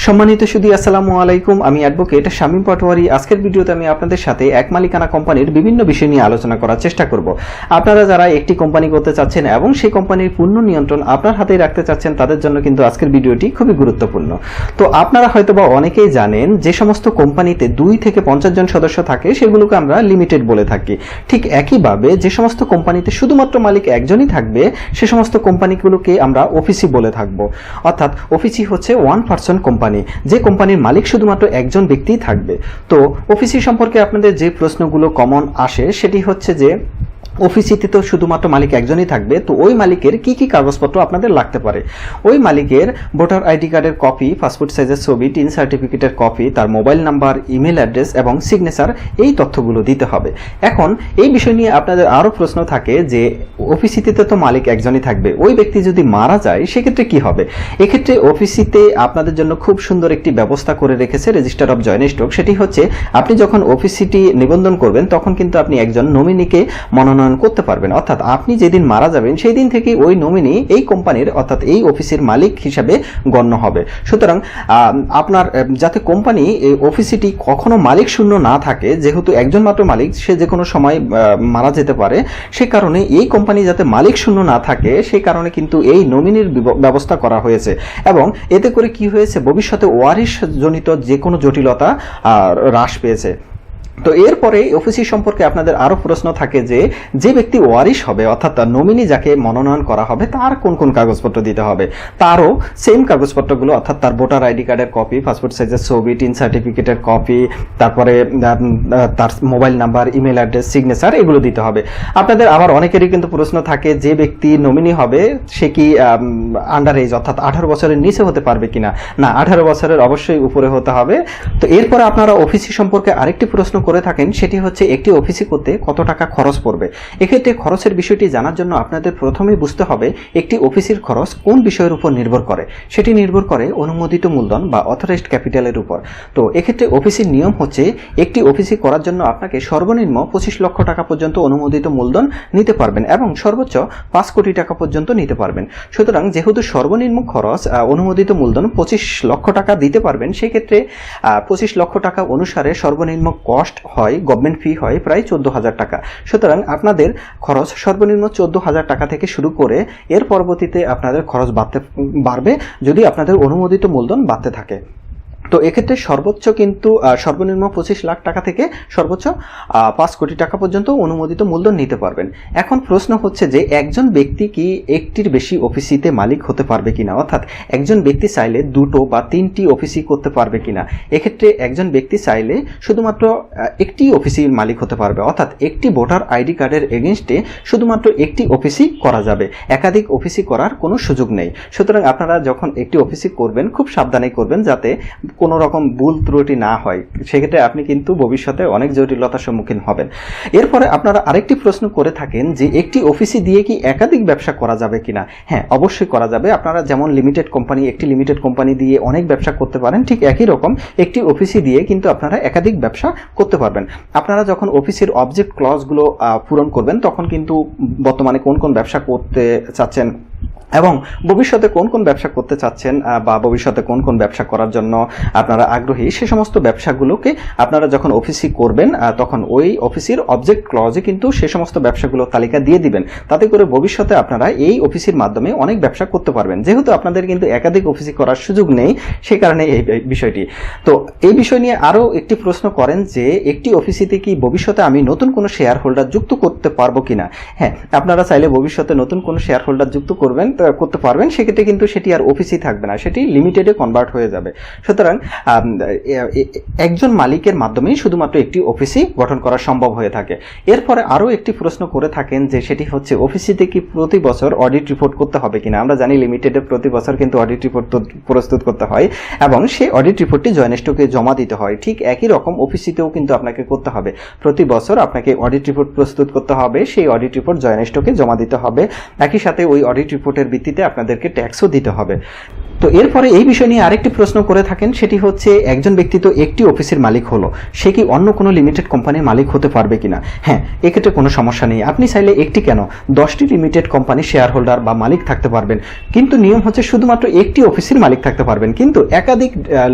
সম্মানিত সুধী আসসালামু আলাইকুম, আমি অ্যাডভোকেট শামীম পাটোয়ারি। আজকের ভিডিওতে আমি আপনাদের সাথে এক মালিকানা কোম্পানির বিভিন্ন বিষয় নিয়ে আলোচনা করার চেষ্টা করব। আপনারা যারা একটি কোম্পানি করতে চাচ্ছেন এবং সেই কোম্পানির পূর্ণ নিয়ন্ত্রণ আপনার হাতেই রাখতে চাচ্ছেন, তাদের জন্য কিন্তু আজকের ভিডিওটি খুবই গুরুত্বপূর্ণ। তো আপনারা হয়তোবা অনেকেই জানেন যে সমস্ত কোম্পানিতে 2 থেকে 50 জন সদস্য থাকে সেগুলোকে আমরা লিমিটেড বলে থাকি। ঠিক একইভাবে যে সমস্ত কোম্পানিতে শুধুমাত্র মালিক একজনই থাকবে সে সমস্ত কোম্পানিগুলোকে আমরা অফিসি বলে থাকবো। অর্থাৎ অফিসি হচ্ছে ওয়ান পারসন কোম্পানি, যে কোম্পানির মালিক শুধুমাত্র একজন ব্যক্তিই থাকবে। তো অফিসি সম্পর্কে আপনাদের যে প্রশ্নগুলো কমন আসে সেটি হচ্ছে যে অফিসিতে তো শুধুমাত্র মালিক একজনই থাকবে, তো ওই মালিকের কি কি কাগজপত্র আপনাদের লাগতে পারে। ওই মালিকের ভোটার আইডি কার্ডের কপি, পাসপোর্ট সাইজের ছবি, টিন সার্টিফিকেটের কপি, তার মোবাইল নাম্বার, ইমেল অ্যাড্রেস এবং সিগনেচার, এই তথ্যগুলো দিতে হবে। এখন এই বিষয় নিয়ে আপনাদের আরও প্রশ্ন থাকে যে অফিসিতে তো মালিক একজনই থাকবে, ওই ব্যক্তি যদি মারা যায় সেক্ষেত্রে কি হবে। এক্ষেত্রে অফিসিতে আপনাদের জন্য খুব সুন্দর একটি ব্যবস্থা করে রেখেছে রেজিস্টার অফ জয়েন্ট স্টক। সেটি হচ্ছে আপনি যখন অফিসিটি নিবন্ধন করবেন তখন কিন্তু আপনি একজন নমিনিকে মনোনয়ন করতে পারবেন। অর্থাৎ আপনি যেদিন মারা যাবেন সেই দিন থেকে ওই নমিনি এই কোম্পানির অর্থাৎ এই অফিসের মালিক হিসাবে গণ্য হবে। সুতরাং আপনার যাতে কোম্পানি অফিসিটি কখনো মালিক শূন্য না থাকে, যেহেতু একজন মাত্র মালিক, সে যে কোনো সময় মারা যেতে পারে, সে কারণে এই কোম্পানি যাতে মালিক শূন্য না থাকে সেই কারণে কিন্তু এই নমিনির ব্যবস্থা করা হয়েছে। এবং এতে করে কি হয়েছে, ভবিষ্যতে ওয়ারিশ জনিত যে কোনো জটিলতা হ্রাস পেয়েছে। তো এরপরে অফিসি সম্পর্কে আপনাদের আরো প্রশ্ন থাকে যে যে ব্যক্তি ওয়ারিশ হবে অর্থাৎ নমিনি যাকে মনোনয়ন করা হবে তার কোন কোন কাগজপত্র দিতে হবে। তারও সেম কাগজপত্রগুলো অর্থাৎ তার ভোটার আইডি কার্ডের কপি, পাসপোর্ট সাইজের ছবি, টিন সার্টিফিকেটের কপি, তারপরে তার mobile number, email address, signature, এগুলো দিতে হবে। আপনাদের আবার অনেকেরই কিন্তু প্রশ্ন থাকে যে ব্যক্তি নমিনি হবে সে কি আন্ডার এজ অর্থাৎ 18 বছরের নিচে হতে পারবে কিনা। না, 18 বছরের অবশ্যই উপরে হতে হবে। তো এরপরে আপনারা অফিসি সম্পর্কে আরেকটি প্রশ্ন করে থাকেন, সেটি হচ্ছে একটি অফিসি করতে কত টাকা খরচ পড়বে। এক্ষেত্রে খরচের বিষয়টি জানার জন্য আপনাদের প্রথমেই বুঝতে হবে একটি অফিসির খরচ কোন বিষয়ের উপর নির্ভর করে। সেটি নির্ভর করে অনুমোদিত মূলধন বা অথরাইজড ক্যাপিটালের উপর। তো এক্ষেত্রে অফিসির নিয়ম হচ্ছে একটি অফিসি করার জন্য আপনাকে সর্বনিম্ন 25 লক্ষ টাকা পর্যন্ত অনুমোদিত মূলধন নিতে পারবেন এবং সর্বোচ্চ 5 কোটি টাকা পর্যন্ত নিতে পারবেন। সুতরাং যেহেতু সর্বনিম্ন খরচ অনুমোদিত মূলধন 25 লক্ষ টাকা দিতে পারবেন, সেক্ষেত্রে 25 লক্ষ টাকা অনুসারে সর্বনিম্ন কস্ট হয়, গভর্নমেন্ট ফি হয় প্রায় 14,000 টাকা। সুতরাং আপনাদের খরচ সর্বনিম্ন 14,000 টাকা থেকে শুরু করে এর পরবর্তীতে আপনাদের খরচ বাড়বে যদি আপনাদের অনুমোদিত মূলধন বাড়তে থাকে। তো এক্ষেত্রে সর্বোচ্চ কিন্তু সর্বনিম্ন 25 লাখ টাকা থেকে সর্বোচ্চ 5 কোটি টাকা পর্যন্ত অনুমোদিত মূলধন নিতে পারবেন। এখন প্রশ্ন হচ্ছে যে একজন ব্যক্তি কি একটির বেশি অফিসিতে মালিক হতে পারবে কিনা, অর্থাৎ একজন ব্যক্তি চাইলে 2 বা 3টি অফিসি করতে পারবে কিনা। এক্ষেত্রে একজন ব্যক্তি চাইলে শুধুমাত্র একটি অফিসির মালিক হতে পারবে, অর্থাৎ একটি ভোটার আইডি কার্ডের এগেনস্টে শুধুমাত্র একটি অফিসি করা যাবে, একাধিক অফিসি করার কোনো সুযোগ নেই। সুতরাং আপনারা যখন একটি অফিসি করবেন খুব সাবধানে করবেন যাতে কোনো রকম ভুল ত্রুটি না হয়, সেক্ষেত্রে আপনি কিন্তু ভবিষ্যতে অনেক জটিলতার সম্মুখীন হবেন। এরপরে আপনারা আরেকটি প্রশ্ন করে থাকেন যে একটি অফিসি দিয়ে কি একাধিক ব্যবসা করা যাবে কিনা। হ্যাঁ, অবশ্যই করা যাবে। আপনারা যেমন একটি লিমিটেড কোম্পানি দিয়ে অনেক ব্যবসা করতে পারেন, ঠিক একই রকম একটি অফিসি দিয়ে কিন্তু আপনারা একাধিক ব্যবসা করতে পারবেন। আপনারা যখন অফিসের অবজেক্ট ক্লজগুলো পূরণ করবেন তখন কিন্তু বর্তমানে কোন কোন ব্যবসা করতে চাচ্ছেন এবং ভবিষ্যতে কোন কোন ব্যবসা করতে চাচ্ছেন বা ভবিষ্যতে কোন কোন ব্যবসা করার জন্য আপনারা আগ্রহী, সে সমস্ত ব্যবসাগুলোকে আপনারা যখন অফিসি করবেন তখন ওই অফিসের অবজেক্ট ক্লজে কিন্তু সে সমস্ত ব্যবসাগুলো তালিকা দিয়ে দিবেন। তাতে করে ভবিষ্যতে আপনারা এই অফিসির মাধ্যমে অনেক ব্যবসা করতে পারবেন। যেহেতু আপনাদের কিন্তু একাধিক অফিসি করার সুযোগ নেই, সে কারণে এই বিষয়টি। তো এই বিষয় নিয়ে আরও একটি প্রশ্ন করেন যে একটি অফিসিতে কি ভবিষ্যতে আমি নতুন কোনো শেয়ার হোল্ডার যুক্ত করতে পারবো কিনা। হ্যাঁ, আপনারা চাইলে ভবিষ্যতে নতুন কোনো শেয়ার হোল্ডার যুক্ত করতে পারবেন, সেক্ষেত্রে কিন্তু সেটি আর অফিসই থাকবে না, সেটি লিমিটেডে কনভার্ট হয়ে যাবে। সুতরাং একজন মালিকের মাধ্যমেই শুধুমাত্র একটি অফিসই গঠন করা সম্ভব হয়ে থাকে। এরপরে আরও একটি প্রশ্ন করে থাকেন যে সেটি হচ্ছে অফিসিতে কি প্রতি বছর অডিট রিপোর্ট করতে হবে কিনা। আমরা জানি লিমিটেডে প্রতি বছর কিন্তু অডিট রিপোর্ট প্রস্তুত করতে হয় এবং সেই অডিট রিপোর্টটি জয়েন্ট স্টকে জমা দিতে হয়। ঠিক একই রকম অফিসিতেও কিন্তু আপনাকে করতে হবে, প্রতি বছর আপনাকে অডিট রিপোর্ট প্রস্তুত করতে হবে, সেই অডিট রিপোর্ট জয়েন্ট স্টকে জমা দিতে হবে। একই সাথে ওই অডিট রিপোর্টের ভিত্তিতে আপনাদেরকে ট্যাক্সও দিতে হবে। তো এরপরে এই বিষয় নিয়ে আরেকটি প্রশ্ন করে থাকেন, সেটি হচ্ছে একজন ব্যক্তি তো একটি অফিসের মালিক হলো, সে কি অন্য কোনো লিমিটেড কোম্পানির মালিক হতে পারবে কিনা? হ্যাঁ, এক্ষেত্রে কোনো সমস্যা নেই। আপনি চাইলে একটি কেন 10টি লিমিটেড কোম্পানির শেয়ার হোল্ডার বা মালিক থাকতে পারবেন, কিন্তু নিয়ম হচ্ছে শুধুমাত্র একটি অফিসের মালিক থাকতে পারবেন, কিন্তু একাধিক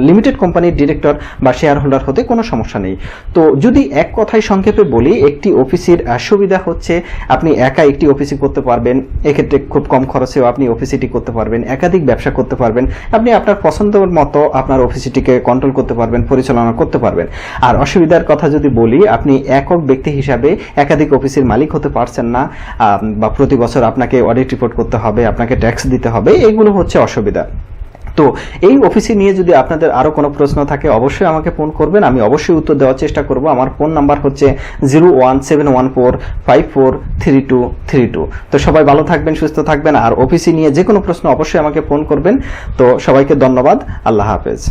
লিমিটেড কোম্পানির ডিরেক্টর বা শেয়ার হোল্ডার হতে কোনো সমস্যা নেই। তো যদি এক কথায় সংক্ষেপে বলি, একটি অফিসের সুবিধা হচ্ছে আপনি একা একটি অফিসে করতে পারবেন, এক্ষেত্রে খুব কম খরচেও আপনি অফিসিটি করতে পারবেন, একাধিক ব্যবসা করতে পারবেন, আপনি আপনার পছন্দের মতো আপনার অফিসটিকে কন্ট্রোল করতে পারবেন, পরিচালনা করতে পারবেন। আর অসুবিধার কথা যদি বলি, আপনি একক ব্যক্তি হিসাবে একাধিক অফিসের মালিক হতে পারছেন না, বা প্রতি বছর আপনাকে অডিট রিপোর্ট করতে হবে, আপনাকে ট্যাক্স দিতে হবে, এগুলো হচ্ছে অসুবিধা। তো এই অফিসে নিয়ে যদি আপনাদের আরো কোনো প্রশ্ন থাকে অবশ্যই আমাকে ফোন করবেন, আমি অবশ্যই উত্তর দেওয়ার চেষ্টা করব। আমার ফোন নাম্বার হচ্ছে 01714543232। তো সবাই ভালো থাকবেন, সুস্থ থাকবেন, আর অফিসে নিয়ে যে কোনো প্রশ্ন অবশ্যই আমাকে ফোন করবেন। তো সবাইকে ধন্যবাদ, আল্লাহ হাফেজ।